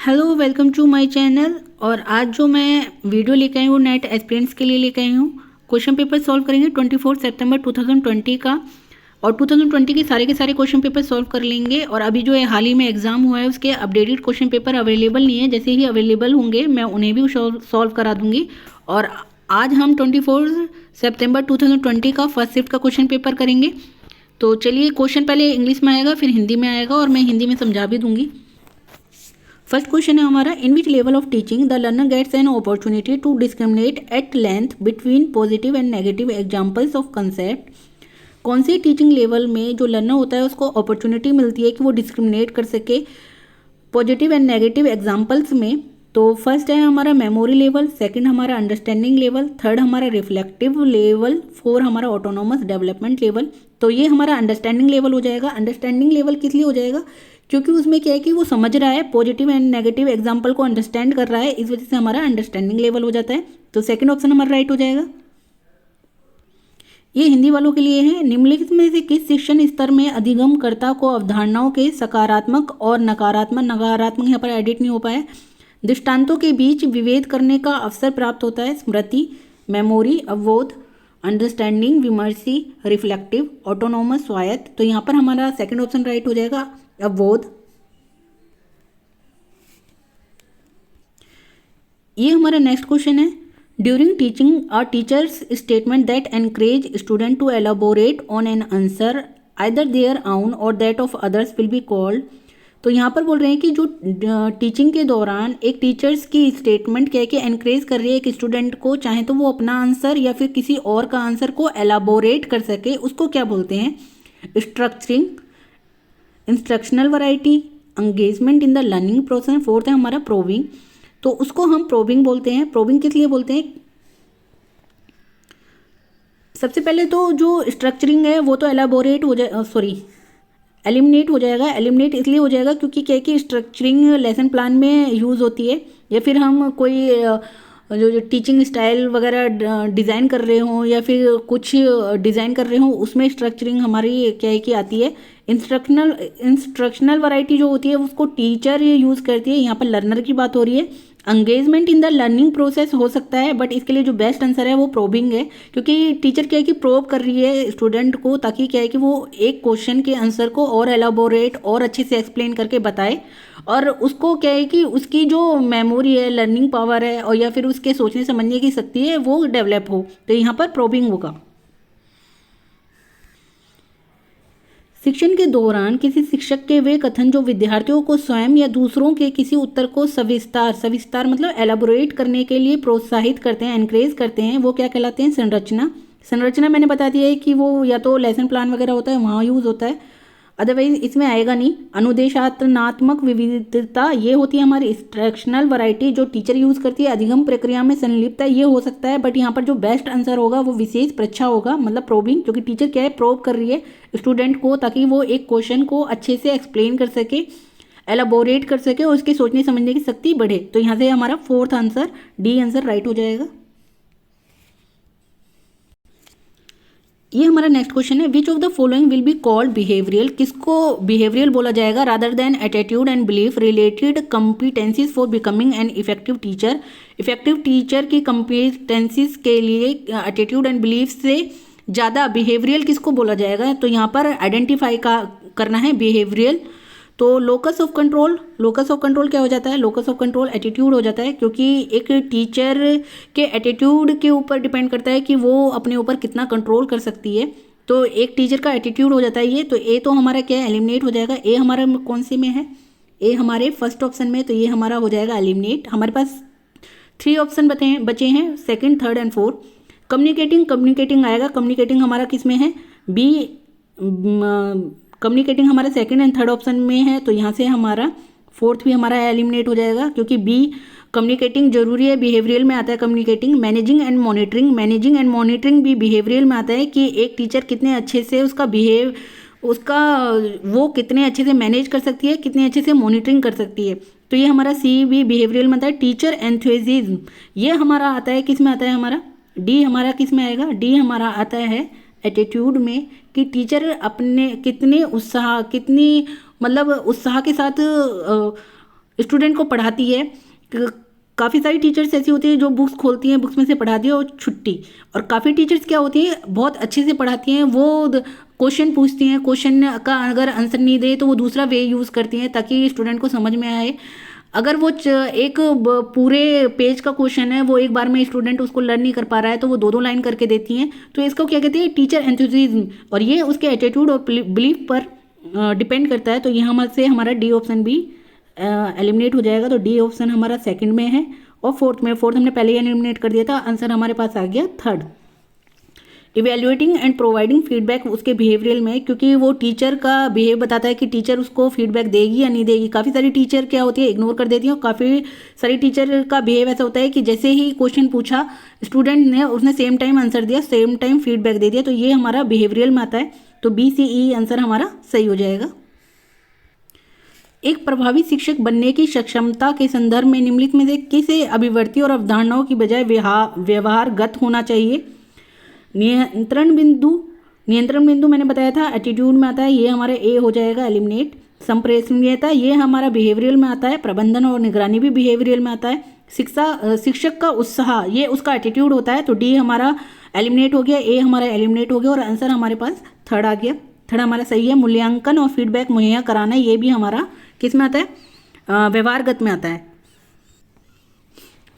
Hello, welcome to my channel. और आज जो मैं वीडियो लेकर आई हूँ नेट एस्पिरेंट्स के लिए लेकर आई हूँ। क्वेश्चन पेपर सॉल्व करेंगे 24 सितंबर 2020 का, और 2020 के सारे क्वेश्चन पेपर सॉल्व कर लेंगे। और अभी जो है हाल ही में एग्जाम हुआ है उसके अपडेटेड क्वेश्चन पेपर अवेलेबल नहीं है, जैसे ही अवेलेबल होंगे मैं उन्हें भी सॉल्व करा दूंगी। और आज हम 24 सितंबर 2020 का फर्स्ट शिफ्ट का क्वेश्चन पेपर करेंगे। तो चलिए, क्वेश्चन पहले इंग्लिश में आएगा फिर हिंदी में आएगा और मैं हिंदी में समझा भी दूंगी। फर्स्ट क्वेश्चन है हमारा, in which level of teaching the learner gets an opportunity to discriminate at length between positive and negative examples of concept. कौन सी टीचिंग लेवल में जो लर्नर होता है उसको अपॉर्चुनिटी मिलती है कि वो डिस्क्रिमिनेट कर सके पॉजिटिव एंड नेगेटिव एग्जाम्पल्स में। तो फर्स्ट है हमारा मेमोरी लेवल, सेकंड हमारा अंडरस्टैंडिंग लेवल, थर्ड हमारा रिफ्लेक्टिव लेवल, फोर हमारा ऑटोनोमस डेवलपमेंट लेवल। तो ये हमारा अंडरस्टैंडिंग लेवल हो जाएगा। अंडरस्टैंडिंग लेवल किस लिए हो जाएगा? क्योंकि उसमें क्या है कि वो समझ रहा है, पॉजिटिव एंड नेगेटिव एग्जाम्पल को अंडरस्टैंड कर रहा है, इस वजह से हमारा अंडरस्टैंडिंग लेवल हो जाता है। तो सेकंड ऑप्शन हमारा राइट हो जाएगा। ये हिंदी वालों के लिए है। निम्नलिखित में से किस शिक्षण स्तर में अधिगमकर्ता को अवधारणाओं के सकारात्मक और नकारात्मक यहाँ पर एडिट नहीं हो पाया दृष्टांतों के बीच विभेद करने का अवसर प्राप्त होता है? स्मृति, मेमोरी, अवबोध, अंडरस्टैंडिंग, विमर्शी, रिफ्लेक्टिव, ऑटोनोमस, स्वायत्त। तो यहाँ पर हमारा सेकंड ऑप्शन राइट हो जाएगा, अवबोध। ये हमारा नेक्स्ट क्वेश्चन है, during teaching a teacher's statement that encourage student to elaborate on an answer either their own और that of others will be called. तो यहाँ पर बोल रहे हैं कि जो टीचिंग के दौरान एक टीचर्स की स्टेटमेंट क्या है कि एनकरेज कर रही है एक स्टूडेंट को, चाहे तो वो अपना आंसर या फिर किसी और का आंसर को एलाबोरेट कर सके, उसको क्या बोलते हैं? Structuring, instructional variety, engagement in the learning process. Fourth है हमारा प्रोबिंग। तो उसको हम प्रोबिंग बोलते हैं। प्रोबिंग किस लिए बोलते हैं? सबसे पहले तो जो स्ट्रक्चरिंग है वो तो एलाबोरेट हो जाए, एलिमिनेट हो जाएगा। एलिमिनेट इसलिए हो जाएगा क्योंकि क्या है कि स्ट्रक्चरिंग लेसन प्लान में यूज़ होती है, या फिर हम कोई जो टीचिंग स्टाइल वगैरह डिज़ाइन कर रहे हों या फिर कुछ डिज़ाइन कर रहे हों उसमें स्ट्रक्चरिंग हमारी क्या है कि आती है। इंस्ट्रक्शनल वैरायटी जो होती है उसको टीचर यूज़ करती है, यहाँ पर लर्नर की बात हो रही है। Engagement in the learning process हो सकता है, बट इसके लिए जो बेस्ट आंसर है वो प्रोबिंग है, क्योंकि टीचर क्या है कि प्रोब कर रही है स्टूडेंट को, ताकि क्या है कि वो एक क्वेश्चन के आंसर को और एलाबोरेट और अच्छे से एक्सप्लेन करके बताए, और उसको क्या है कि उसकी जो मेमोरी है, लर्निंग पावर है, और या फिर उसके सोचने समझने की शक्ति है वो डेवलप हो। तो यहाँ पर प्रोबिंग होगा। शिक्षण के दौरान किसी शिक्षक के वे कथन जो विद्यार्थियों को स्वयं या दूसरों के किसी उत्तर को सविस्तार मतलब एलाबोरेट करने के लिए प्रोत्साहित करते हैं, एनकरेज करते हैं, वो क्या कहलाते हैं? संरचना मैंने बता दिया है कि वो या तो लेसन प्लान वगैरह होता है वहाँ यूज़ होता है, अदरवाइज इसमें आएगा नहीं। अनुदेशात्मक विविधता ये होती है हमारी इंस्ट्रक्शनल वैरायटी, जो टीचर यूज़ करती है। अधिगम प्रक्रिया में संलिप्त है, ये हो सकता है, बट यहाँ पर जो बेस्ट आंसर होगा वो विशेष परीक्षा होगा, मतलब प्रोबिंग, क्योंकि टीचर क्या है, प्रोब कर रही है स्टूडेंट को ताकि वो एक क्वेश्चन को अच्छे से एक्सप्लेन कर सके, एलाबोरेट कर सके और उसकी सोचने समझने की शक्ति बढ़े। तो यहाँ से हमारा fourth answer, D answer right हो जाएगा। ये हमारा नेक्स्ट क्वेश्चन है, विच of the following will be called behavioural. किसको बिहेवियरल बोला जाएगा? Rather than attitude and belief related competencies for becoming an effective teacher. Effective teacher की कॉम्पिटेंसीज के लिए एटीट्यूड एंड बिलीफ से ज़्यादा बिहेवियरल किसको बोला जाएगा? तो यहाँ पर आइडेंटिफाई करना है बिहेवियरल। तो लोकस ऑफ कंट्रोल क्या हो जाता है? लोकस ऑफ कंट्रोल एटीट्यूड हो जाता है, क्योंकि एक टीचर के एटीट्यूड के ऊपर डिपेंड करता है कि वो अपने ऊपर कितना कंट्रोल कर सकती है। तो एक टीचर का एटीट्यूड हो जाता है ये। तो ए तो हमारा क्या है? एलिमिनेट हो जाएगा। ए हमारा कौन से में है? ए हमारे फर्स्ट ऑप्शन में, तो ये हमारा हो जाएगा एलिमिनेट। हमारे पास 3 ऑप्शन बचे हैं, second, third and fourth. Communicating आएगा। कम्युनिकेटिंग हमारा किस में है? बी। कम्युनिकेटिंग हमारा सेकंड एंड थर्ड ऑप्शन में है, तो यहाँ से हमारा फोर्थ भी हमारा एलिमिनेट हो जाएगा, क्योंकि बी कम्युनिकेटिंग जरूरी है, बिहेवियरल में आता है कम्युनिकेटिंग। मैनेजिंग एंड मॉनिटरिंग भी बिहेवियरल में आता है, कि एक टीचर कितने अच्छे से वो कितने अच्छे से मैनेज कर सकती है, कितने अच्छे से मॉनिटरिंग कर सकती है। तो ये हमारा सी भी बिहेवियरल में आता है। टीचर एंथुसिज्म ये हमारा आता है, किस में आता है? हमारा डी हमारा किस में आएगा? डी हमारा आता है एटीट्यूड में, कि टीचर अपने कितने उत्साह के साथ स्टूडेंट को पढ़ाती है। काफ़ी सारी टीचर्स ऐसी होती है जो बुक्स खोलती हैं, बुक्स में से पढ़ाती है और छुट्टी। और काफ़ी टीचर्स क्या होती हैं, बहुत अच्छे से पढ़ाती हैं, वो क्वेश्चन पूछती हैं, क्वेश्चन का अगर आंसर नहीं दे तो वो दूसरा वे यूज़ करती हैं ताकि स्टूडेंट को समझ में आए। अगर वो एक पूरे पेज का क्वेश्चन है, वो एक बार में स्टूडेंट उसको लर्न नहीं कर पा रहा है तो वो दो दो लाइन करके देती हैं। तो इसको क्या कहते हैं, टीचर एंथुसिज्म, और ये उसके एटीट्यूड और बिलीफ पर डिपेंड करता है। तो यहाँ से हमारा डी ऑप्शन भी एलिमिनेट हो जाएगा। तो डी ऑप्शन हमारा सेकंड में है। और फोर्थ हमने पहले ही एलिमिनेट कर दिया था, आंसर हमारे पास आ गया third. Evaluating and providing feedback उसके बिहेवियरल में, क्योंकि वो टीचर का बिहेव बताता है कि टीचर उसको फीडबैक देगी या नहीं देगी। काफ़ी सारी टीचर क्या होती है, इग्नोर कर देती है, और काफ़ी सारी टीचर का बिहेव ऐसा होता है कि जैसे ही क्वेश्चन पूछा स्टूडेंट ने, उसने सेम टाइम आंसर दिया, सेम टाइम फीडबैक दे दिया। तो ये हमारा बिहेवियरल में आता है। तो बी सी ई आंसर हमारा सही हो जाएगा। एक प्रभावी शिक्षक बनने की सक्षमता के संदर्भ में निम्नलिखित में से किसे अभिव्यक्ति और अवधारणाओं की बजाय व्यवहारगत होना चाहिए। नियंत्रण बिंदु मैंने बताया था एटीट्यूड में आता है, ये हमारा ए हो जाएगा एलिमिनेट। संप्रेषणीयता ये हमारा बिहेवियरल में आता है। प्रबंधन और निगरानी भी बिहेवियरल में आता है। शिक्षक का उत्साह ये उसका एटीट्यूड होता है। तो डी हमारा एलिमिनेट हो गया, ए हमारा एलिमिनेट हो गया, और आंसर हमारे पास थर्ड आ गया। थर्ड हमारा सही है। मूल्यांकन और फीडबैक मुहैया कराना ये भी हमारा किस में आता है, व्यवहारगत में आता है।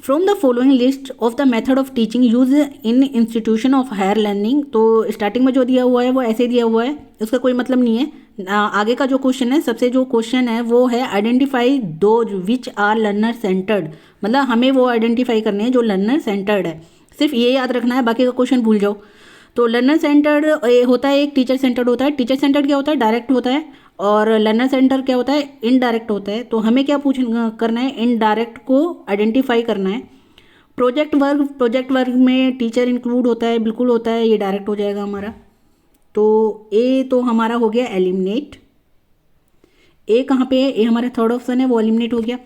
From the following list of the method of teaching use in institution of higher learning. तो स्टार्टिंग में जो दिया हुआ है वो ऐसे दिया हुआ है, उसका कोई मतलब नहीं है। आगे का जो क्वेश्चन है, सबसे जो क्वेश्चन है वो है identify those which are learner centred. मतलब हमें वो आइडेंटिफाई करने हैं जो लर्नर सेंटर्ड है। सिर्फ ये याद रखना है, बाकी का क्वेश्चन भूल जाओ। तो लर्नर सेंटर्ड होता है, एक टीचर सेंटर्ड होता है। टीचर सेंटर्ड क्या होता है, डायरेक्ट होता है, और लर्नर सेंटर क्या होता है, इनडायरेक्ट होता है। तो हमें क्या करना है, इनडायरेक्ट को आइडेंटिफाई करना है। प्रोजेक्ट वर्क में टीचर इंक्लूड होता है, बिल्कुल होता है, ये डायरेक्ट हो जाएगा हमारा। तो ए तो हमारा हो गया एलिमिनेट। ए कहाँ पे है, ए हमारा थर्ड ऑप्शन है, वो एलिमिनेट हो गया।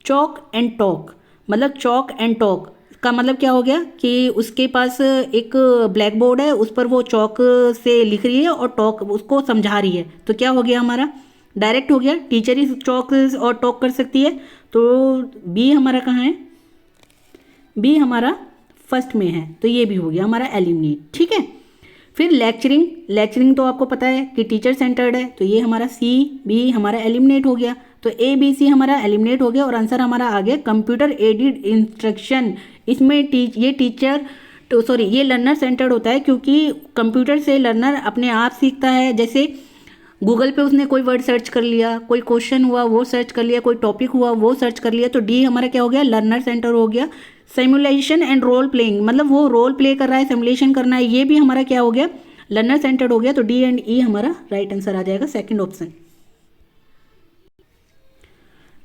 चॉक एंड टॉक, मतलब चॉक एंड टॉक का मतलब क्या हो गया कि उसके पास एक ब्लैक बोर्ड है, उस पर वो चॉक से लिख रही है और टॉक उसको समझा रही है। तो क्या हो गया हमारा, डायरेक्ट हो गया। टीचर ही चॉक और टॉक कर सकती है। तो बी हमारा कहाँ है, बी हमारा फर्स्ट में है, तो ये भी हो गया हमारा एलिमिनेट। ठीक है। फिर लेक्चरिंग तो आपको पता है कि टीचर सेंटर्ड है, तो ये हमारा सी बी हमारा एलिमिनेट हो गया। तो ए बी सी हमारा एलिमिनेट हो गया, और आंसर हमारा आ गया कंप्यूटर एडेड इंस्ट्रक्शन। इसमें ये लर्नर सेंटर्ड होता है, क्योंकि कंप्यूटर से लर्नर अपने आप सीखता है। जैसे गूगल पे उसने कोई वर्ड सर्च कर लिया, कोई क्वेश्चन हुआ वो सर्च कर लिया, कोई टॉपिक हुआ वो सर्च कर लिया। तो डी हमारा क्या हो गया, लर्नर सेंटर हो गया। सिमुलेशन एंड रोल प्लेइंग, मतलब वो रोल प्ले कर रहा है, सिमुलेशन करना है, ये भी हमारा क्या हो गया, लर्नर सेंटर्ड हो गया। तो डी एंड ई हमारा राइट आंसर आ जाएगा, सेकंड ऑप्शन।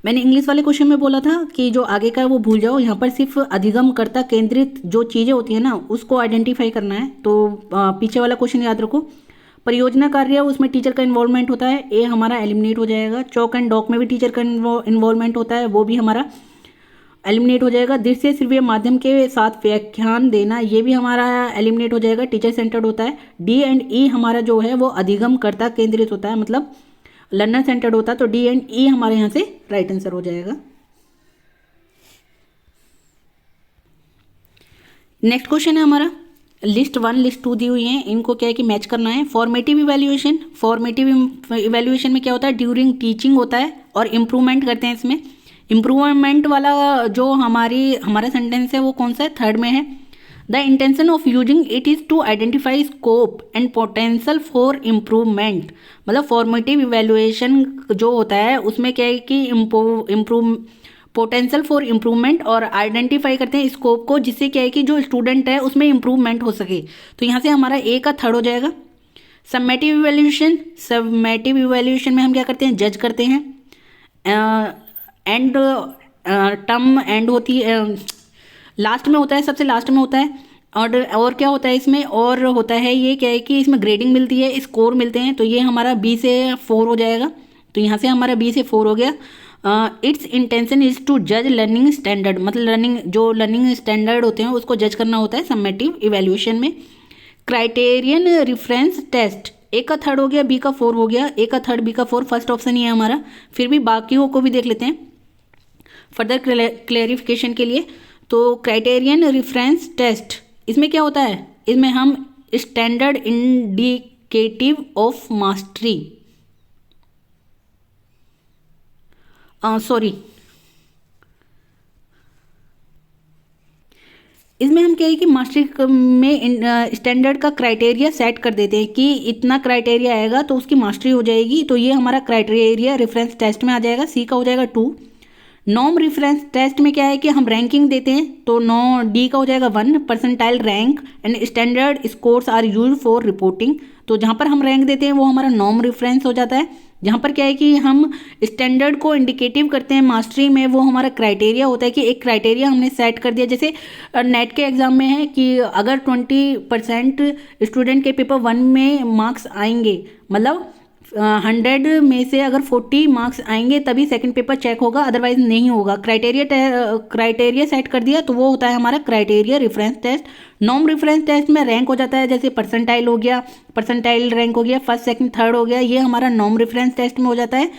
मैंने इंग्लिश वाले क्वेश्चन में बोला था कि जो आगे का है वो भूल जाओ, यहाँ पर सिर्फ अधिगमकर्ता केंद्रित जो चीज़ें होती है ना उसको आइडेंटिफाई करना है। तो पीछे वाला क्वेश्चन याद रखो। परियोजना कार्य उसमें टीचर का इन्वॉल्वमेंट होता है, ए हमारा एलिमिनेट हो जाएगा। चॉक एंड डॉक में भी टीचर का इन्वॉल्वमेंट होता है, वो भी हमारा एलिमिनेट हो जाएगा। दृश्य श्रव्य माध्यम के साथ व्याख्यान देना, ये भी हमारा एलिमिनेट हो जाएगा, टीचर सेंटर्ड होता है। डी एंड ई हमारा जो है वो अधिगमकर्ता केंद्रित होता है, मतलब लर्नर सेंटर्ड होता है। तो डी एंड ई हमारे यहाँ से राइट आंसर हो जाएगा। नेक्स्ट क्वेश्चन है हमारा, लिस्ट 1 लिस्ट 2 दी हुई है, इनको क्या है कि मैच करना है। फॉर्मेटिव इवैल्यूएशन में क्या होता है, ड्यूरिंग टीचिंग होता है, और इम्प्रूवमेंट करते हैं इसमें। इम्प्रूवमेंट वाला जो हमारा सेंटेंस है वो कौन सा है, थर्ड में है। The intention of using it is to identify scope and potential for improvement. मतलब फॉर्मेटिव इवैल्यूएशन जो होता है उसमें क्या है कि पोटेंशियल फॉर इम्प्रूवमेंट, और आइडेंटिफाई करते हैं स्कोप को, जिससे क्या है कि जो स्टूडेंट है उसमें इम्प्रूवमेंट हो सके। तो यहाँ से हमारा ए का थर्ड हो जाएगा। समेटिव इवैल्यूएशन में हम क्या करते हैं, जज करते हैं। एंड टर्म एंड होती है, लास्ट में होता है, सबसे लास्ट में होता है। और क्या होता है इसमें, और होता है ये क्या है कि इसमें ग्रेडिंग मिलती है, स्कोर मिलते हैं। तो ये हमारा बी से 4 हो जाएगा। तो यहाँ से हमारा बी से 4 हो गया। इट्स इंटेंशन इज टू जज लर्निंग स्टैंडर्ड, मतलब लर्निंग स्टैंडर्ड होते हैं उसको जज करना होता है समेटिव इवैल्यूएशन में। क्राइटेरियन रिफरेंस टेस्ट, ए का थर्ड हो गया, बी का 4 हो गया। ए का थर्ड, बी का 4, फर्स्ट ऑप्शन ही है हमारा। फिर भी बाकियों को भी देख लेते हैं। फर्दर क्लेरिफिकेशन के लिए। तो क्राइटेरियन रेफरेंस टेस्ट, इसमें क्या होता है, इसमें हम स्टैंडर्ड इंडिकेटिव ऑफ मास्टरी, इसमें हम क्या है कि मास्टरी में स्टैंडर्ड का क्राइटेरिया सेट कर देते हैं कि इतना क्राइटेरिया आएगा तो उसकी मास्टरी हो जाएगी। तो ये हमारा क्राइटेरिया रेफरेंस टेस्ट में आ जाएगा, सी का हो जाएगा 2। नॉर्म रेफरेंस टेस्ट में क्या है कि हम रैंकिंग देते हैं, तो डी का हो जाएगा 1 percentile rank and standard scores are use for reporting. तो जहाँ पर हम रैंक देते हैं वो हमारा नॉर्म रेफरेंस हो जाता है। जहाँ पर क्या है कि हम स्टैंडर्ड को इंडिकेटिव करते हैं मास्टरी में, वो हमारा क्राइटेरिया होता है कि एक क्राइटेरिया हमने सेट कर दिया। जैसे नेट के एग्जाम में है कि अगर 20% स्टूडेंट के पेपर 1 में मार्क्स आएंगे, मतलब 100 में से अगर 40 मार्क्स आएंगे तभी सेकंड पेपर चेक होगा, अदरवाइज नहीं होगा। क्राइटेरिया सेट कर दिया तो वो होता है हमारा criteria reference test. Norm reference test में रैंक हो जाता है, जैसे परसेंटाइल हो गया, परसेंटाइल रैंक हो गया, फर्स्ट सेकंड थर्ड हो गया, ये हमारा नॉर्म रेफरेंस टेस्ट में हो जाता है।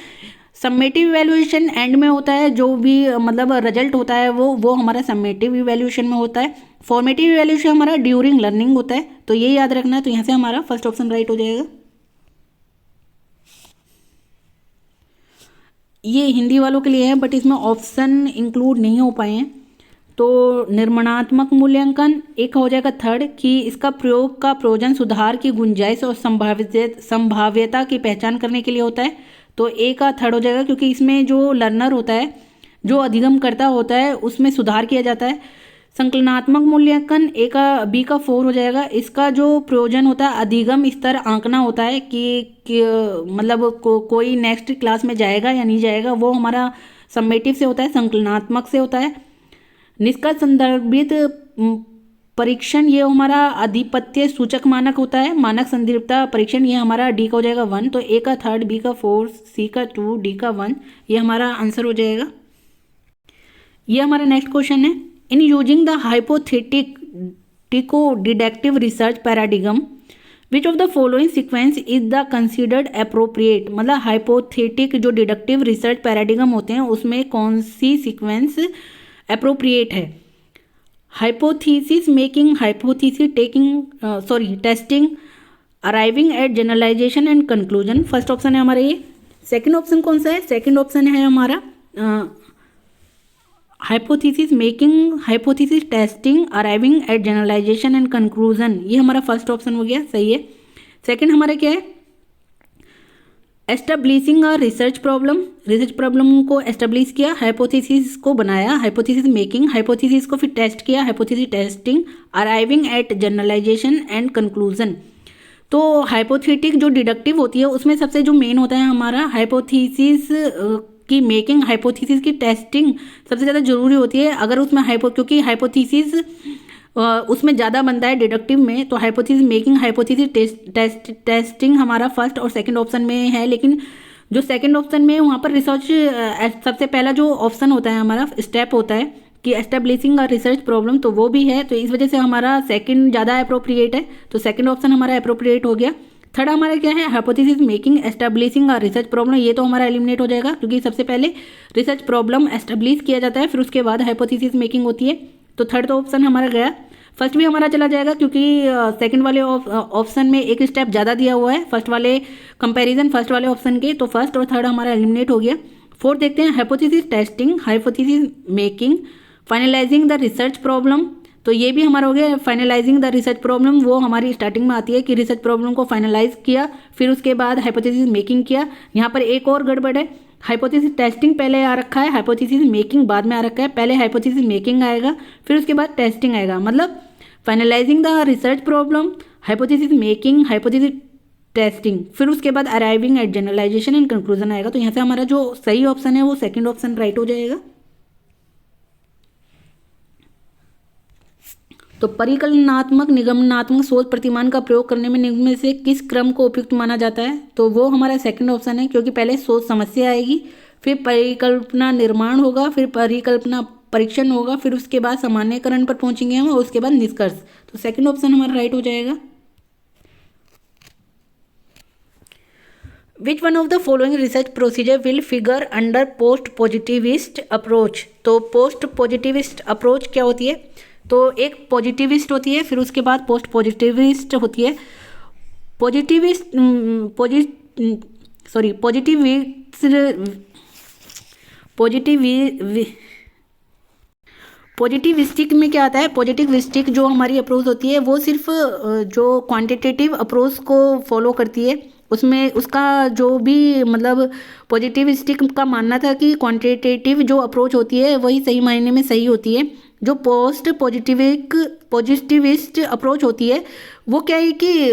समेटिव इवैल्यूएशन एंड में होता है, जो भी मतलब रिजल्ट होता है वो हमारा समेटिव इवैल्यूएशन में होता है। फॉर्मेटिव इवैल्यूएशन हमारा ड्यूरिंग लर्निंग होता है, तो ये याद रखना है। तो यहाँ से हमारा फर्स्ट ऑप्शन राइट हो जाएगा। ये हिंदी वालों के लिए है बट इसमें ऑप्शन इंक्लूड नहीं हो पाए हैं। तो निर्माणात्मक मूल्यांकन एक हो जाएगा थर्ड, कि इसका प्रयोग का प्रयोजन सुधार की गुंजाइश और संभाव्यता की पहचान करने के लिए होता है। तो ए का थर्ड हो जाएगा, क्योंकि इसमें जो लर्नर होता है, जो अधिगमकर्ता होता है, उसमें सुधार किया जाता है। संकलनात्मक मूल्यांकन ए का बी का 4 हो जाएगा। इसका जो प्रयोजन होता है अधिगम स्तर आंकना होता है कि मतलब कोई नेक्स्ट क्लास में जाएगा या नहीं जाएगा, वो हमारा सम्मेटिव से होता है, संकलनात्मक से होता है। निष्कर्ष संदर्भित परीक्षण ये हमारा आधिपत्य सूचक मानक होता है। मानक संदर्भिता परीक्षण ये हमारा डी का हो जाएगा 1। तो ए का 3, बी का 4, सी का 2, डी का 1, ये हमारा आंसर हो जाएगा। ये हमारा नेक्स्ट क्वेश्चन है, in using the hypothetico deductive research paradigm which of the following sequence is the considered appropriate. मतलब हाइपोथेटिक जो डिडक्टिव रिसर्च पैराडिगम होते हैं उसमें कौन सी सीक्वेंस अप्रोप्रिएट है। Hypothesis making, hypothesis testing, arriving at generalisation and conclusion, first option है हमारा ये। सेकंड ऑप्शन कौन सा है, सेकंड ऑप्शन है हमारा hypothesis making, hypothesis testing, arriving at generalisation and conclusion, ये हमारा फर्स्ट ऑप्शन हो गया, सही है। सेकंड हमारा क्या है, establishing a research problem, research problem को एस्टेब्लिश किया, हाइपोथेसिस को बनाया, हाइपोथेसिस मेकिंग, हाइपोथेसिस को फिर टेस्ट किया, hypothesis testing, arriving at generalisation and conclusion. तो हाइपोथेटिक जो डिडक्टिव होती है उसमें सबसे जो मेन होता है हमारा हाइपोथेसिस की मेकिंग, हाइपोथेसिस की टेस्टिंग सबसे ज़्यादा जरूरी होती है। अगर उसमें क्योंकि हाइपोथेसिस उसमें ज़्यादा बनता है डिडक्टिव में, तो हाइपोथेसिस मेकिंग, हाइपोथेसिस टेस्टिंग हमारा फर्स्ट और सेकंड ऑप्शन में है। लेकिन जो सेकंड ऑप्शन में वहाँ पर रिसर्च सबसे पहला जो ऑप्शन होता है हमारा स्टेप होता है कि एस्टेब्लिशिंग अ रिसर्च प्रॉब्लम, तो वो भी है। तो इस वजह से हमारा सेकंड ज़्यादा अप्रोप्रिएट है, तो सेकंड ऑप्शन हमारा अप्रोप्रिएट हो गया। थर्ड हमारा क्या है, hypothesis making establishing a research problem, ये तो हमारा एलिमिनेट हो जाएगा क्योंकि सबसे पहले रिसर्च प्रॉब्लम एस्टेब्लिश किया जाता है, फिर उसके बाद हाइपोथेसिस मेकिंग होती है। तो थर्ड तो ऑप्शन हमारा गया। फर्स्ट भी हमारा चला जाएगा क्योंकि सेकंड वाले ऑप्शन में एक स्टेप ज़्यादा दिया हुआ है फर्स्ट वाले कंपैरिजन फर्स्ट वाले ऑप्शन के, तो फर्स्ट और थर्ड हमारा एलिमिनेट हो गया। फोर्थ देखते हैं, hypothesis testing, hypothesis making, finalising the research problem, तो ये भी हमारा हो गया। फाइनलाइजिंग द रिसर्च प्रॉब्लम वो हमारी स्टार्टिंग में आती है कि रिसर्च प्रॉब्लम को फाइनलाइज किया, फिर उसके बाद हाइपोथेसिस मेकिंग किया। यहाँ पर एक और गड़बड़ है, हाइपोथेसिस टेस्टिंग पहले आ रखा है, हाइपोथेसिस मेकिंग बाद में आ रखा है। पहले हाइपोथेसिस मेकिंग आएगा, फिर उसके बाद टेस्टिंग आएगा। मतलब finalising the research problem, hypothesis making, hypothesis testing, फिर उसके बाद arriving at generalisation and conclusion आएगा। तो यहाँ से हमारा जो सही ऑप्शन है वो सेकंड ऑप्शन राइट हो जाएगा। तो परिकलनात्मक निगमनात्मक शोध प्रतिमान का प्रयोग करने में निम्न में से किस क्रम को उपयुक्त माना जाता है, तो वो हमारा सेकंड ऑप्शन है, क्योंकि पहले शोध समस्या आएगी, फिर परिकल्पना निर्माण होगा, फिर परिकल्पना परीक्षण होगा, फिर उसके बाद सामान्यकरण पर पहुंचेंगे हम और उसके बाद निष्कर्ष। तो सेकंड ऑप्शन हमारा राइट हो जाएगा। Which one of the following research procedure will figure under post positivist approach. तो पोस्ट पॉजिटिविस्ट अप्रोच क्या होती है? तो एक पॉजिटिविस्ट होती है, फिर उसके बाद पोस्ट पॉजिटिविस्ट होती है। पॉजिटिविस्ट पॉजिटिविस्टिक में क्या आता है? पॉजिटिविस्टिक जो हमारी अप्रोच होती है वो सिर्फ जो क्वांटिटेटिव अप्रोच को फॉलो करती है। उसमें उसका जो भी मतलब पॉजिटिविस्टिक का मानना था कि क्वांटिटेटिव जो अप्रोच होती है वही सही मायने में सही होती है। जो पोस्ट पॉजिटिविस्ट अप्रोच होती है वो क्या है कि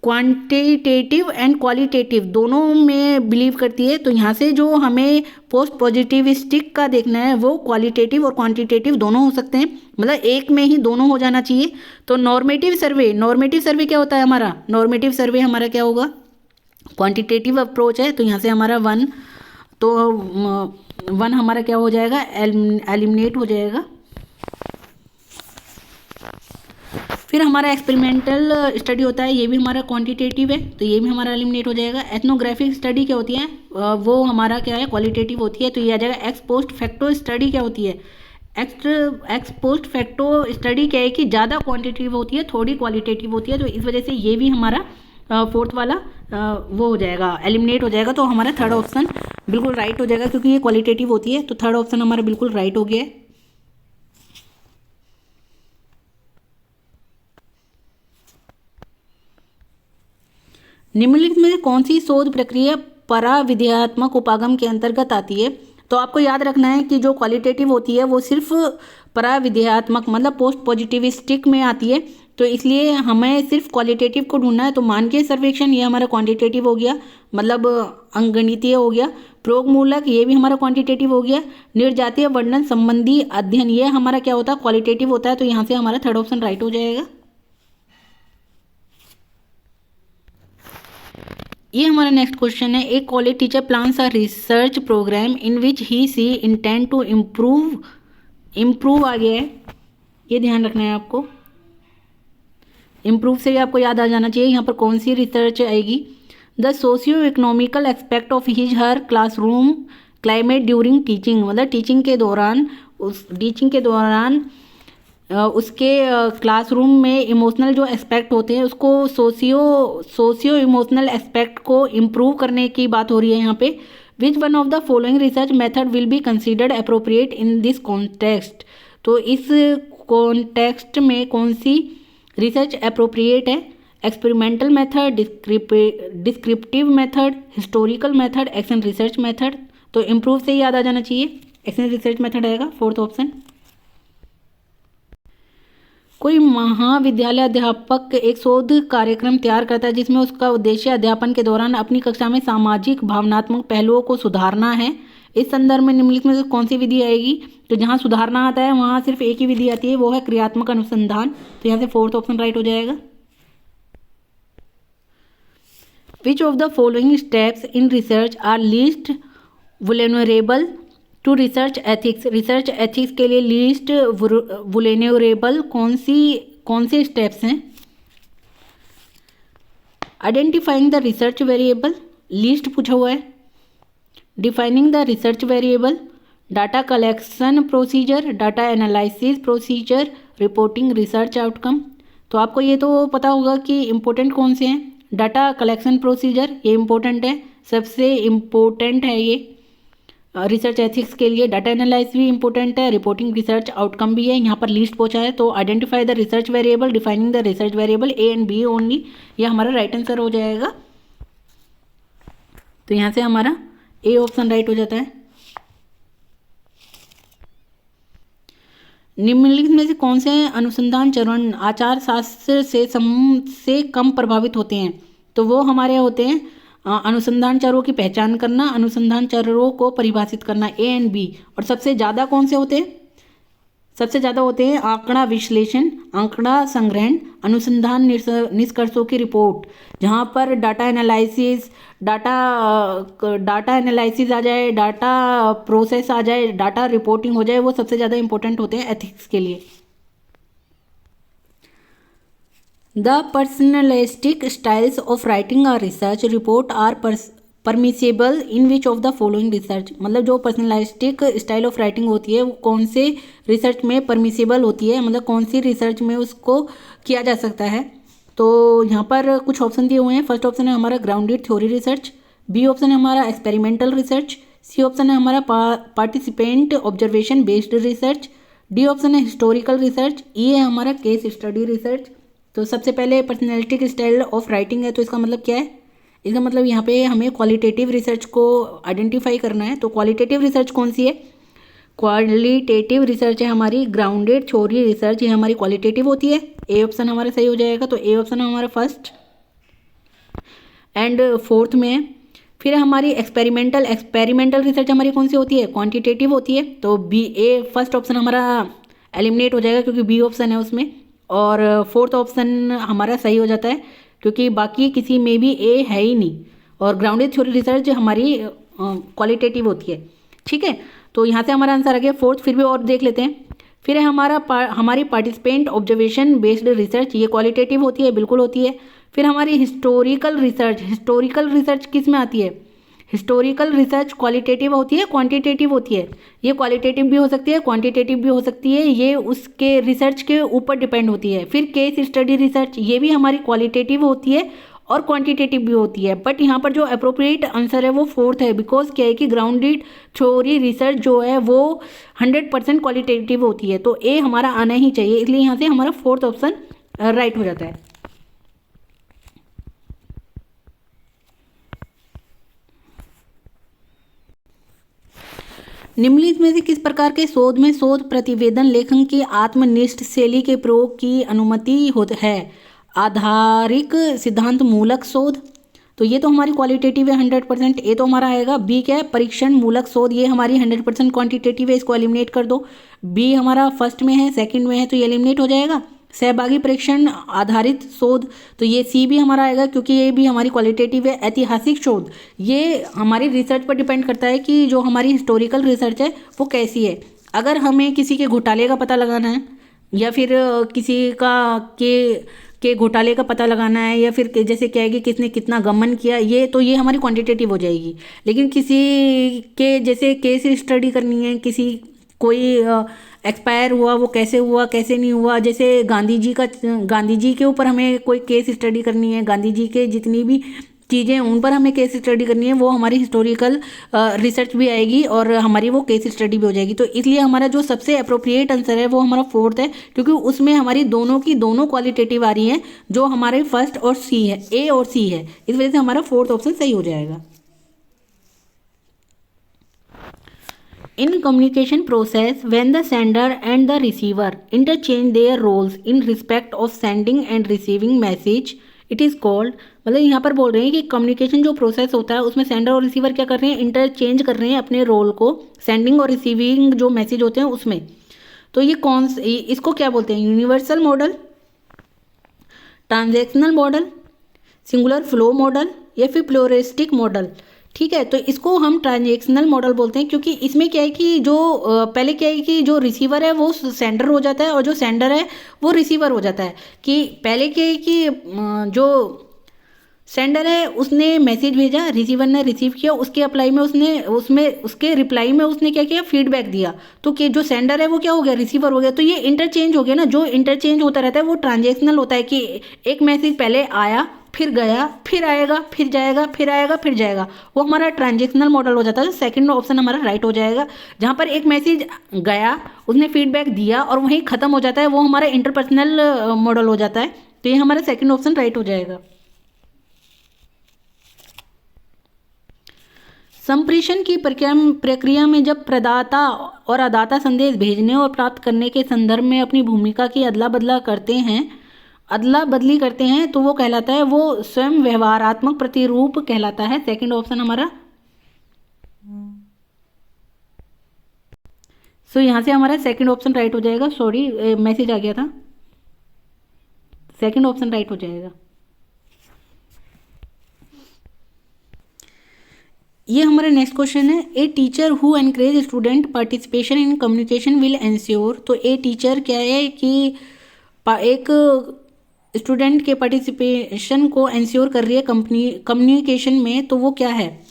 क्वांटिटेटिव एंड क्वालिटेटिव दोनों में बिलीव करती है। तो यहाँ से जो हमें पोस्ट पॉजिटिविस्टिक का देखना है वो क्वालिटेटिव और क्वांटिटेटिव दोनों हो सकते हैं, मतलब एक में ही दोनों हो जाना चाहिए। तो नॉर्मेटिव सर्वे क्या होता है हमारा? नॉर्मेटिव सर्वे हमारा क्या होगा? क्वांटिटेटिव अप्रोच है, तो यहाँ से हमारा 1, तो 1 हमारा क्या हो जाएगा? एलिमिनेट हो जाएगा। फिर हमारा एक्सपेरिमेंटल स्टडी होता है, ये भी हमारा क्वांटिटेटिव है, तो ये भी हमारा एलिमिनेट हो जाएगा। एथनोग्राफिक स्टडी क्या होती है? वो हमारा क्या है? क्वालिटेटिव होती है, तो ये आ जाएगा। एक्स पोस्ट फैक्टो स्टडी क्या होती है? एक्स पोस्ट फैक्टो स्टडी क्या है कि ज़्यादा क्वांटिटेटिव होती है, थोड़ी क्वालिटेटिव होती है, तो इस वजह से ये भी हमारा फोर्थ वाला वो हो जाएगा, एलिमिनेट हो जाएगा। तो हमारा थर्ड ऑप्शन बिल्कुल राइट हो जाएगा, क्योंकि ये क्वालिटेटिव होती है, तो थर्ड ऑप्शन हमारा बिल्कुल राइट हो गया है। निम्नलिखित में कौन सी शोध प्रक्रिया पराविद्यात्मक उपागम के अंतर्गत आती है? तो आपको याद रखना है कि जो क्वालिटेटिव होती है वो सिर्फ पराविद्यात्मक मतलब पोस्ट पॉजिटिविस्टिक में आती है, तो इसलिए हमें सिर्फ क्वालिटेटिव को ढूंढना है। तो मानकीय सर्वेक्षण ये हमारा क्वांटिटेटिव हो गया, मतलब अंकगणितीय हो गया। प्रयोगमूलक ये भी हमारा क्वांटिटेटिव हो गया। निर्जातीय वर्णन संबंधी अध्ययन ये हमारा क्या होता है? क्वालिटेटिव होता है, तो यहाँ से हमारा थर्ड ऑप्शन राइट हो जाएगा। ये हमारा नेक्स्ट क्वेश्चन है। एक college teacher plans a research programme in which he she intend to improve आ गया है, ये ध्यान रखना है आपको। इम्प्रूव से आपको याद आ जाना चाहिए यहाँ पर कौन सी रिसर्च आएगी। The socio economical aspect of his her classroom climate during teaching, मतलब टीचिंग के दौरान उसके क्लासरूम में इमोशनल जो एस्पेक्ट होते हैं उसको सोशियो इमोशनल एस्पेक्ट को इम्प्रूव करने की बात हो रही है यहाँ पे। Which one of the following research method will be considered appropriate in this context. तो इस कॉन्टेक्स्ट में कौन सी रिसर्च अप्रोप्रिएट है? Experimental method, descriptive method, historical method, action research method. तो इम्प्रूव से ही याद आ जाना चाहिए, एक्शन रिसर्च मेथड आएगा फोर्थ ऑप्शन। कोई महाविद्यालय अध्यापक एक शोध कार्यक्रम तैयार करता है जिसमें उसका उद्देश्य अध्यापन के दौरान अपनी कक्षा में सामाजिक भावनात्मक पहलुओं को सुधारना है। इस संदर्भ में निम्नलिखित में से कौन सी विधि आएगी? तो जहाँ सुधारना आता है वहाँ सिर्फ एक ही विधि आती है, वो है क्रियात्मक अनुसंधान, तो यहाँ से फोर्थ ऑप्शन राइट हो जाएगा। Which of the following steps in research are least vulnerable to research ethics. Research ethics के लिए लीस्ट वुलनरेबल कौन से स्टेप्स हैं? Identifying the research variable, least पूछा हुआ है। Defining the research variable, data collection procedure, data analysis procedure, reporting research outcome. तो आपको ये तो पता होगा कि इम्पोर्टेंट कौन से हैं। डाटा कलेक्शन प्रोसीजर ये इम्पोर्टेंट है, सबसे इम्पोर्टेंट है ये रिसर्च एथिक्स के लिए। डाटा एनालिसिस भी इंपॉर्टेंट है, रिपोर्टिंग रिसर्च आउटकम भी है। यहाँ पर लिस्ट पूछा है, तो identify the research variable, defining the research variable, A and B only, ये हमारा राइट आंसर हो जाएगा। तो यहाँ से हमारा ए ऑप्शन राइट हो जाता है। निम्नलिखित में से कौन से अनुसंधान चरण आचार शास्त्र से कम प्रभावित होते हैं? तो वो हमारे होते हैं अनुसंधान चरों की पहचान करना, अनुसंधान चरों को परिभाषित करना, ए एंड बी। और सबसे ज़्यादा कौन से होते हैं? सबसे ज़्यादा होते हैं आंकड़ा विश्लेषण, आंकड़ा संग्रहण, अनुसंधान निष्कर्षों की रिपोर्ट, जहाँ पर डाटा एनालिसिस आ जाए, डाटा प्रोसेस आ जाए, डाटा रिपोर्टिंग हो जाए, वो सबसे ज़्यादा इंपॉर्टेंट होते हैं एथिक्स के लिए। The personalistic styles of writing और research report are permissible in which of the following research, मतलब जो पर्सनलिस्टिक स्टाइल ऑफ राइटिंग होती है वो कौन से रिसर्च में परमिसेबल होती है, मतलब कौन सी रिसर्च में उसको किया जा सकता है। तो यहाँ पर कुछ ऑप्शन दिए हुए हैं। फर्स्ट ऑप्शन है हमारा grounded theory research, B option है हमारा एक्सपेरिमेंटल रिसर्च, सी ऑप्शन है हमारा participant observation based research, D option है हिस्टोरिकल रिसर्च, ई है हमारा केस स्टडी रिसर्च। तो सबसे पहले पर्सनैलिटिक स्टाइल ऑफ राइटिंग है, तो इसका मतलब क्या है? इसका मतलब यहाँ पे हमें क्वालिटेटिव रिसर्च को आइडेंटिफाई करना है। तो क्वालिटेटिव रिसर्च कौन सी है? क्वालिटेटिव रिसर्च है हमारी ग्राउंडेड थ्योरी रिसर्च, ये हमारी क्वालिटेटिव होती है। ए ऑप्शन हमारा सही हो जाएगा। तो ए ऑप्शन हमारा फर्स्ट एंड फोर्थ में है। फिर हमारी एक्सपेरिमेंटल रिसर्च हमारी कौन सी होती है? क्वांटिटेटिव होती है। तो बी ए फर्स्ट ऑप्शन हमारा एलिमिनेट हो जाएगा क्योंकि बी ऑप्शन है उसमें, और फोर्थ ऑप्शन हमारा सही हो जाता है क्योंकि बाकी किसी में भी ए है ही नहीं, और ग्राउंडेड थ्योरी रिसर्च हमारी क्वालिटेटिव होती है। ठीक है, तो यहाँ से हमारा आंसर आ गया फोर्थ। फिर भी और देख लेते हैं। फिर है हमारी पार्टिसिपेंट ऑब्जर्वेशन बेस्ड रिसर्च, ये क्वालिटेटिव होती है, बिल्कुल होती है। फिर हमारी हिस्टोरिकल रिसर्च किस में आती है? हिस्टोरिकल रिसर्च क्वालिटेटिव होती है, क्वांटिटेटिव होती है? ये क्वालिटेटिव भी हो सकती है, क्वांटिटेटिव भी हो सकती है, ये उसके रिसर्च के ऊपर डिपेंड होती है। फिर केस स्टडी रिसर्च, ये भी हमारी क्वालिटेटिव होती है और क्वांटिटेटिव भी होती है, बट यहाँ पर जो अप्रोप्रिएट आंसर है वो फोर्थ है। बिकॉज क्या है कि ग्राउंडेड थ्योरी रिसर्च जो है वो 100% क्वालिटेटिव होती है, तो ए हमारा आना ही चाहिए, इसलिए यहाँ से हमारा फोर्थ ऑप्शन राइट हो जाता है। निम्नलिखित में से किस प्रकार के शोध में शोध प्रतिवेदन लेखन की आत्मनिष्ठ शैली के प्रयोग की अनुमति है? आधारिक सिद्धांत मूलक शोध, तो ये तो हमारी क्वालिटेटिव है 100%, ए तो हमारा आएगा। बी क्या है? परीक्षण मूलक शोध, ये हमारी 100% क्वांटिटेटिव है, इसको एलिमिनेट कर दो। बी हमारा फर्स्ट में है, सेकंड में है, तो ये एलिमिनेट हो जाएगा। सहभागी परीक्षण आधारित शोध, तो ये सी भी हमारा आएगा क्योंकि ये भी हमारी क्वालिटेटिव है। ऐतिहासिक शोध, ये हमारी रिसर्च पर डिपेंड करता है कि जो हमारी हिस्टोरिकल रिसर्च है वो कैसी है। अगर हमें किसी के घोटाले का पता लगाना है या फिर किसी का के घोटाले का पता लगाना है, या फिर जैसे क्या है कि किसने कितना गमन किया, ये तो ये हमारी क्वांटिटेटिव हो जाएगी। लेकिन किसी के जैसे केस स्टडी करनी है, किसी कोई एक्सपायर हुआ वो कैसे हुआ कैसे नहीं हुआ, जैसे गांधी जी के ऊपर हमें कोई केस स्टडी करनी है, गांधी जी के जितनी भी चीज़ें उन पर हमें केस स्टडी करनी है, वो हमारी हिस्टोरिकल रिसर्च भी आएगी और हमारी वो केस स्टडी भी हो जाएगी। तो इसलिए हमारा जो सबसे अप्रोप्रिएट आंसर है वो हमारा फोर्थ है, क्योंकि उसमें हमारी दोनों की दोनों क्वालिटेटिव आ रही हैं, जो हमारे फर्स्ट और सी है, ए और सी है, इस वजह से हमारा फोर्थ ऑप्शन सही हो जाएगा। In communication process, when the sender and the receiver interchange their roles in respect of sending and receiving message, it is called, मतलब यहाँ पर बोल रहे हैं कि कम्युनिकेशन जो प्रोसेस होता है उसमें सेंडर और रिसीवर क्या कर रहे हैं? इंटरचेंज कर रहे हैं अपने रोल को, सेंडिंग और रिसीविंग जो मैसेज होते हैं उसमें। तो ये इसको क्या बोलते हैं? Universal model, transactional model, singular flow model, या फिर प्लूरिस्टिक मॉडल। ठीक है, तो इसको हम ट्रांजैक्शनल मॉडल बोलते हैं, क्योंकि इसमें क्या है कि जो पहले क्या है कि जो रिसीवर है वो सेंडर हो जाता है और जो सेंडर है वो रिसीवर हो जाता है। कि पहले क्या है कि जो सेंडर है उसने मैसेज भेजा, रिसीवर ने रिसीव किया, उसके अप्लाई में उसके रिप्लाई में उसने क्या किया? फीडबैक दिया। तो कि जो सेंडर है वो क्या हो गया? रिसीवर हो गया। तो ये इंटरचेंज हो गया ना, जो इंटरचेंज होता रहता है वो ट्रांजैक्शनल होता है, कि एक मैसेज पहले आया फिर गया फिर आएगा फिर जाएगा फिर आएगा फिर जाएगा, वो हमारा ट्रांजैक्शनल मॉडल हो जाता है। सेकंड ऑप्शन हमारा राइट हो जाएगा। जहाँ पर एक मैसेज गया, उसने फीडबैक दिया और वहीं खत्म हो जाता है, वो हमारा इंटरपर्सनल मॉडल हो जाता है। तो ये हमारा सेकंड ऑप्शन राइट हो जाएगा। संप्रेषण की प्रक्रिया में जब प्रदाता और अदाता संदेश भेजने और प्राप्त करने के संदर्भ में अपनी भूमिका की अदला बदली करते हैं, तो वो कहलाता है, वो स्वयं व्यवहारात्मक प्रतिरूप कहलाता है। सेकंड ऑप्शन हमारा। सो यहाँ से हमारा सेकंड ऑप्शन राइट हो जाएगा। सॉरी, मैसेज आ गया था, सेकंड ऑप्शन राइट हो जाएगा। ये हमारा नेक्स्ट क्वेश्चन है, a teacher who encourage student participation in communication will ensure. तो ए टीचर क्या है कि एक स्टूडेंट के पार्टिसिपेशन को इंश्योर कर रही है कंपनी कम्युनिकेशन में, तो वो क्या है?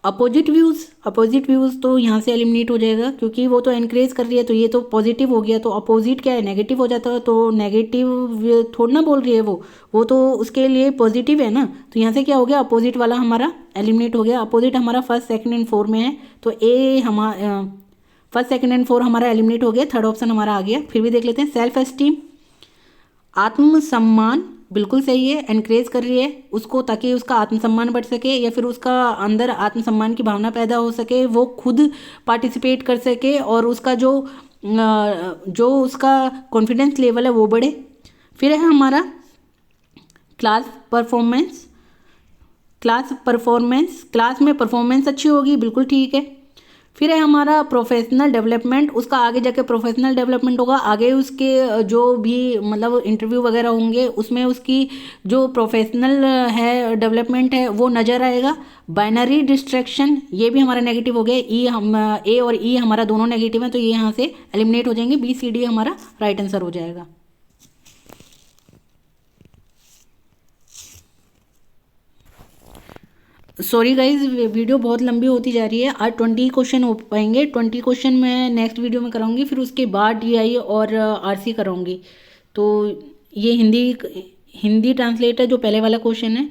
अपोजिट व्यूज़ तो यहाँ से एलिमिनेट हो जाएगा क्योंकि वो तो एनकरेज कर रही है, तो ये तो पॉजिटिव हो गया। तो अपोजिट क्या है? नेगेटिव हो जाता है, तो नेगेटिव थोड़ा ना बोल रही है वो तो उसके लिए पॉजिटिव है ना। तो यहाँ से क्या हो गया? अपोजिट वाला हमारा एलिमिनेट हो गया। अपोजिट हमारा फर्स्ट सेकंड एंड फोर में है, तो ए हमारा फर्स्ट सेकंड एंड फोर हमारा एलिमिनेट हो गया। थर्ड ऑप्शन हमारा आ गया। फिर भी देख लेते हैं। सेल्फ एस्टीम, आत्मसम्मान, बिल्कुल सही है। एनकरेज कर रही है उसको ताकि उसका आत्मसम्मान बढ़ सके या फिर उसका अंदर आत्मसम्मान की भावना पैदा हो सके, वो खुद पार्टिसिपेट कर सके और उसका जो उसका कॉन्फिडेंस लेवल है वो बढ़े। फिर है हमारा क्लास में परफॉर्मेंस अच्छी होगी, बिल्कुल ठीक है। फिर है हमारा प्रोफेशनल डेवलपमेंट, उसका आगे जाके प्रोफेशनल डेवलपमेंट होगा, आगे उसके जो भी मतलब इंटरव्यू वगैरह होंगे उसमें उसकी जो प्रोफेशनल है डेवलपमेंट है वो नज़र आएगा। बाइनरी डिस्ट्रैक्शन, ये भी हमारा नेगेटिव हो गया। ए और ई हमारा दोनों नेगेटिव हैं, तो ये यहाँ से एलिमिनेट हो जाएंगे। बी सी डी हमारा राइट आंसर हो जाएगा। सॉरी गाइज, वीडियो बहुत लंबी होती जा रही है। आज 20 क्वेश्चन हो पाएंगे। 20 क्वेश्चन मैं नेक्स्ट वीडियो में कराऊंगी, फिर उसके बाद DI और RC कराऊंगी। तो ये हिंदी ट्रांसलेट है जो पहले वाला क्वेश्चन है।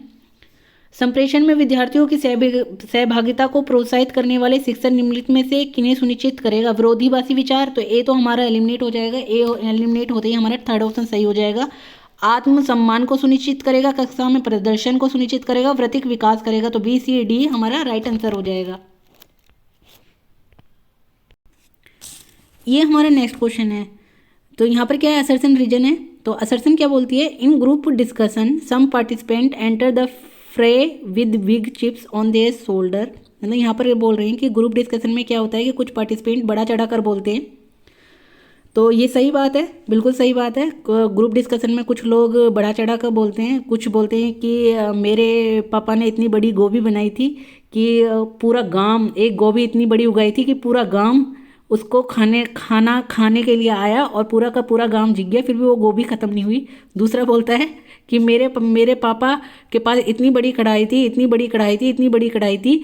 संप्रेषण में विद्यार्थियों की सहभागिता को प्रोत्साहित करने वाले शिक्षण निम्नलिखित में से किन्हें सुनिश्चित करेगा? विरोधाभासी विचार, तो ए तो हमारा एलिमिनेट हो जाएगा। ए एलिमिनेट होते ही हमारा थर्ड ऑप्शन सही हो जाएगा। आत्मसम्मान को सुनिश्चित करेगा, कक्षा में प्रदर्शन को सुनिश्चित करेगा, वृत्तिक विकास करेगा, तो बी सी डी हमारा राइट आंसर हो जाएगा। ये हमारा नेक्स्ट क्वेश्चन है। तो यहाँ पर क्या है? असर्शन रीजन है। तो असर्शन क्या बोलती है? In group discussion some participant enter the fray with big chips on their shoulder. मतलब यहाँ पर बोल रहे हैं कि ग्रुप डिस्कशन में क्या होता है कि कुछ पार्टिसिपेंट बड़ा चढ़ा कर बोलते हैं। तो ये सही बात है, बिल्कुल सही बात है। ग्रुप डिस्कशन में कुछ लोग बड़ा चढ़ा कर बोलते हैं। कुछ बोलते हैं कि मेरे पापा ने इतनी बड़ी गोभी बनाई थी कि पूरा गांव, एक गोभी इतनी बड़ी उगाई थी कि पूरा गांव उसको खाना खाने के लिए आया और पूरा का पूरा गांव जीत गया, फिर भी वो गोभी ख़त्म नहीं हुई। दूसरा बोलता है कि मेरे पापा के पास इतनी बड़ी कढ़ाई थी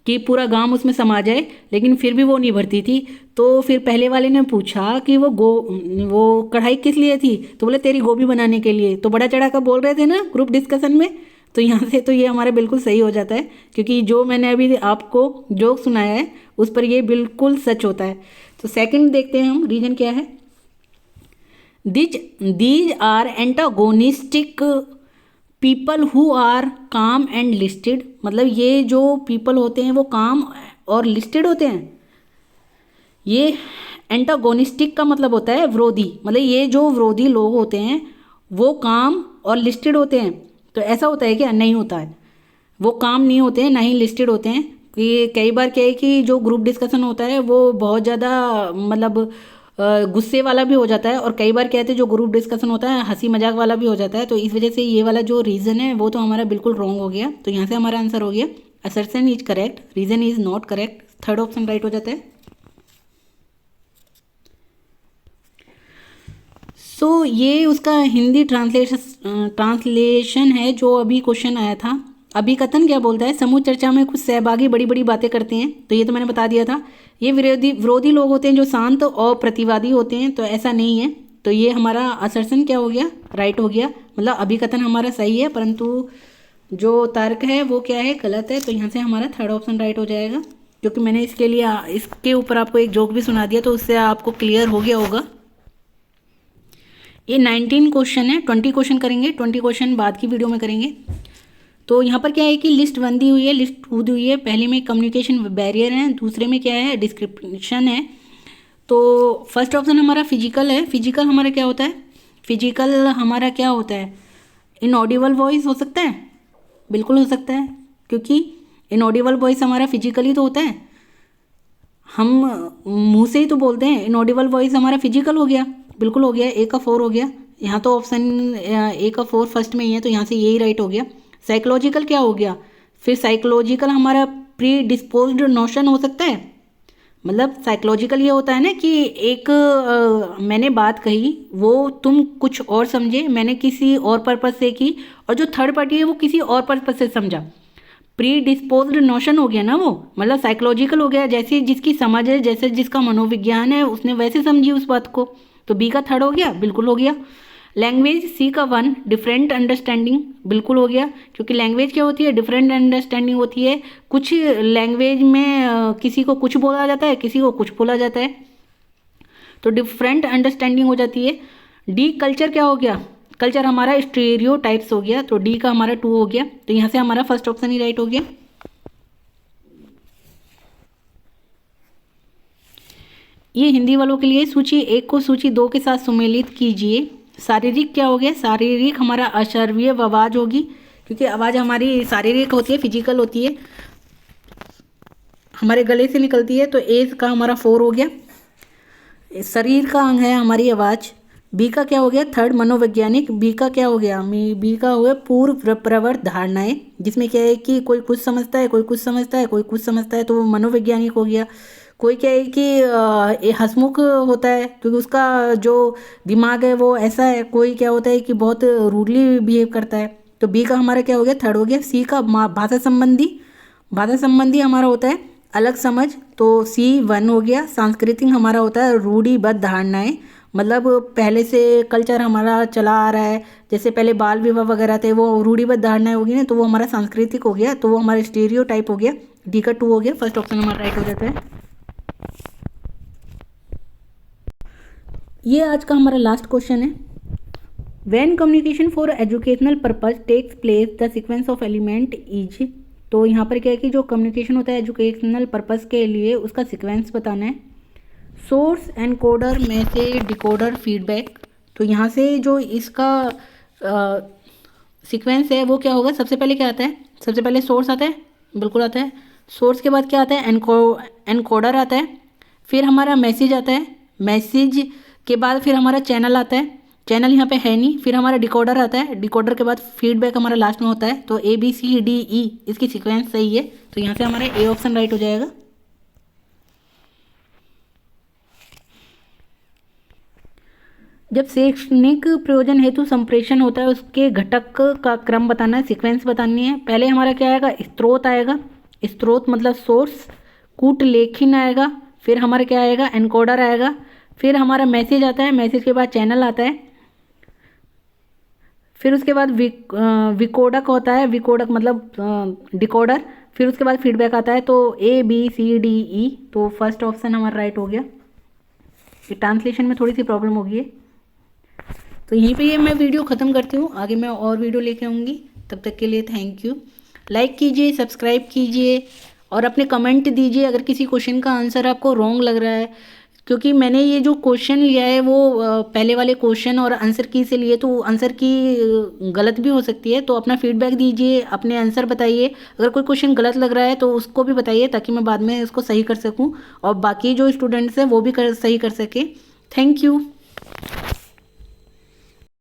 कि पूरा गांव उसमें समा जाए, लेकिन फिर भी वो नहीं भरती थी। तो फिर पहले वाले ने पूछा कि वो कढ़ाई किस लिए थी? तो बोले तेरी गोभी बनाने के लिए। तो बड़ा चढ़ा कर बोल रहे थे ना ग्रुप डिस्कशन में। तो यहाँ से तो ये हमारा बिल्कुल सही हो जाता है, क्योंकि जो मैंने अभी आपको जोक सुनाया है उस पर ये बिल्कुल सच होता है। तो सेकंड देखते हैं हम, रीजन क्या है? These are antagonistic people who are calm and listed. मतलब ये जो पीपल होते हैं वो काम और लिस्टेड होते हैं। ये एंटागोनिस्टिक का मतलब होता है विरोधी। मतलब ये जो विरोधी लोग होते हैं वो काम और लिस्टेड होते हैं। तो ऐसा होता है क्या? नहीं होता है। वो काम नहीं होते हैं, ना ही लिस्टेड होते हैं। कि कई बार क्या है कि जो ग्रुप डिस्कशन होता है वो बहुत ज़्यादा मतलब गुस्से वाला भी हो जाता है, और कई बार कहते हैं जो ग्रुप डिस्कशन होता है हंसी मजाक वाला भी हो जाता है। तो इस वजह से ये वाला जो रीज़न है वो तो हमारा बिल्कुल रॉन्ग हो गया। तो यहाँ से हमारा आंसर हो गया assertion is correct, reason is not correct. Third option right हो जाता है। सो ये उसका हिंदी ट्रांसलेशन है जो अभी क्वेश्चन आया था। अभिकथन क्या बोलता है? समूह चर्चा में कुछ सहभागी बड़ी बड़ी बातें करते हैं। तो ये तो मैंने बता दिया था। ये विरोधी लोग होते हैं जो शांत और प्रतिवादी होते हैं। तो ऐसा नहीं है। तो ये हमारा असर्शन क्या हो गया? राइट हो गया। मतलब अभिकथन हमारा सही है, परंतु जो तर्क है वो क्या है? गलत है। तो यहाँ से हमारा थर्ड ऑप्शन राइट हो जाएगा, क्योंकि मैंने इसके ऊपर आपको एक जोक भी सुना दिया, तो उससे आपको क्लियर हो गया होगा। ये 19 क्वेश्चन है। 20 क्वेश्चन करेंगे, 20 क्वेश्चन बाद की वीडियो में करेंगे। तो यहाँ पर क्या है कि लिस्ट बंदी हुई है, लिस्ट खुद हुई है। पहले में कम्युनिकेशन बैरियर है, दूसरे में क्या है? डिस्क्रिप्शन है। तो फर्स्ट ऑप्शन हमारा फिजिकल है। फिजिकल हमारा क्या होता है? फिजिकल हमारा क्या होता है? इनऑडिबल वॉइस हो सकता है, बिल्कुल हो सकता है, क्योंकि इनऑडिबल वॉइस हमारा फिजिकल ही तो होता है। हम मुंह से ही तो बोलते हैं। इनऑडिबल वॉइस हमारा फिजिकल हो गया, बिल्कुल हो गया। ए का 4 हो गया। यहाँ तो ऑप्शन ए का 4 फर्स्ट में ही है, तो यहाँ से यही राइट हो गया। साइकोलॉजिकल क्या हो गया? फिर साइकोलॉजिकल हमारा प्री डिस्पोज्ड नोशन हो सकता है। मतलब साइकोलॉजिकल ये होता है ना कि एक मैंने बात कही, वो तुम कुछ और समझे, मैंने किसी और पर्पस से की, और जो थर्ड पार्टी है वो किसी और पर्पस से समझा। प्री डिस्पोज्ड नोशन हो गया ना वो, मतलब साइकोलॉजिकल हो गया, जैसे जिसकी समझ है, जैसे जिसका मनोविज्ञान है, उसने वैसे समझी उस बात को। तो बी का थर्ड हो गया, बिल्कुल हो गया। लैंग्वेज सी का वन, डिफरेंट अंडरस्टैंडिंग, बिल्कुल हो गया, क्योंकि लैंग्वेज क्या होती है, डिफरेंट अंडरस्टैंडिंग होती है। कुछ लैंग्वेज में किसी को कुछ बोला जाता है, किसी को कुछ बोला जाता है, तो डिफरेंट अंडरस्टैंडिंग हो जाती है। डी कल्चर क्या हो गया, कल्चर हमारा स्टीरियोटाइप्स हो गया, तो डी का हमारा 2 हो गया, तो यहाँ से हमारा फर्स्ट ऑप्शन ही राइट हो गया। ये हिंदी वालों के लिए। सूची 1 को सूची 2 के साथ सुमेलित कीजिए। शारीरिक क्या हो गया, शारीरिक हमारा अश्रव्य आवाज़ होगी, क्योंकि आवाज़ हमारी शारीरिक होती है, फिजिकल होती है, हमारे गले से निकलती है, तो ए का हमारा 4 हो गया। शरीर का अंग है हमारी आवाज़। बी का क्या हो गया, थर्ड मनोवैज्ञानिक। बी का क्या हो गया, बी का हो गया पूर्व प्रवृत्त धारणाएं, जिसमें क्या है कि कोई कुछ समझता है, कोई कुछ समझता है, कोई कुछ समझता है, तो वो मनोवैज्ञानिक हो गया। कोई क्या है कि ये हंसमुख होता है, क्योंकि उसका जो दिमाग है वो ऐसा है। कोई क्या होता है कि बहुत रूडली बिहेव करता है, तो बी का हमारा क्या हो गया, थर्ड हो गया। सी का भाषा संबंधी, भाषा संबंधी हमारा होता है अलग समझ, तो सी 1 हो गया। सांस्कृतिक हमारा होता है रूढ़िबद्ध धारणाएं, मतलब पहले से कल्चर हमारा चला आ रहा है, जैसे पहले बाल विवाह वगैरह थे, वो रूढ़िबद्ध धारणाएं होगी ना, तो वो हमारा सांस्कृतिक हो गया, तो वो हमारा स्टीरियोटाइप हो गया। डी का 2 हो गया, फर्स्ट ऑप्शन हमारा राइट हो जाता है। ये आज का हमारा लास्ट क्वेश्चन है। When communication for educational purpose takes place the sequence of element is, तो यहाँ पर क्या है कि जो कम्युनिकेशन होता है एजुकेशनल पर्पस के लिए, उसका सीक्वेंस बताना है। Source, encoder, message, decoder, feedback, तो यहाँ से जो इसका सीक्वेंस है वो क्या होगा, सबसे पहले क्या आता है, सबसे पहले सोर्स आता है, बिल्कुल आता है। सोर्स के बाद क्या आता है, एनकोडर आता है, फिर हमारा मैसेज आता है, मैसेज के बाद फिर हमारा चैनल आता है, चैनल यहाँ पे है नहीं, फिर हमारा डिकोडर आता है, डिकोडर के बाद फीडबैक हमारा लास्ट में होता है। तो ABCDE इसकी सीक्वेंस सही है, तो यहाँ से हमारा ए ऑप्शन राइट हो जाएगा। जब शैक्षणिक प्रयोजन हेतु संप्रेषण होता है, उसके घटक का क्रम बताना है, सीक्वेंस बतानी है। पहले हमारा क्या आएगा, स्रोत आएगा, स्रोत मतलब सोर्स, कूटलेखन आएगा, फिर हमारा क्या आएगा, एनकोडर आएगा, फिर हमारा मैसेज आता है, मैसेज के बाद चैनल आता है, फिर उसके बाद विकोडक होता है, विकोडक मतलब डिकोडर, फिर उसके बाद फीडबैक आता है। तो ABCDE, तो फर्स्ट ऑप्शन हमारा राइट हो गया। ये ट्रांसलेशन में थोड़ी सी प्रॉब्लम होगी है, तो यहीं पे ये मैं वीडियो ख़त्म करती हूँ, आगे मैं और वीडियो लेके आऊँगी। तब तक के लिए थैंक यू। लाइक कीजिए, सब्सक्राइब कीजिए और अपने कमेंट दीजिए अगर किसी क्वेश्चन का आंसर आपको रॉन्ग लग रहा है, क्योंकि मैंने ये जो क्वेश्चन लिया है वो पहले वाले क्वेश्चन और आंसर की से लिए, तो आंसर की गलत भी हो सकती है। तो अपना फीडबैक दीजिए, अपने आंसर बताइए, अगर कोई क्वेश्चन गलत लग रहा है तो उसको भी बताइए, ताकि मैं बाद में इसको सही कर सकूं और बाकी जो स्टूडेंट्स हैं वो भी सही कर सके। Thank you.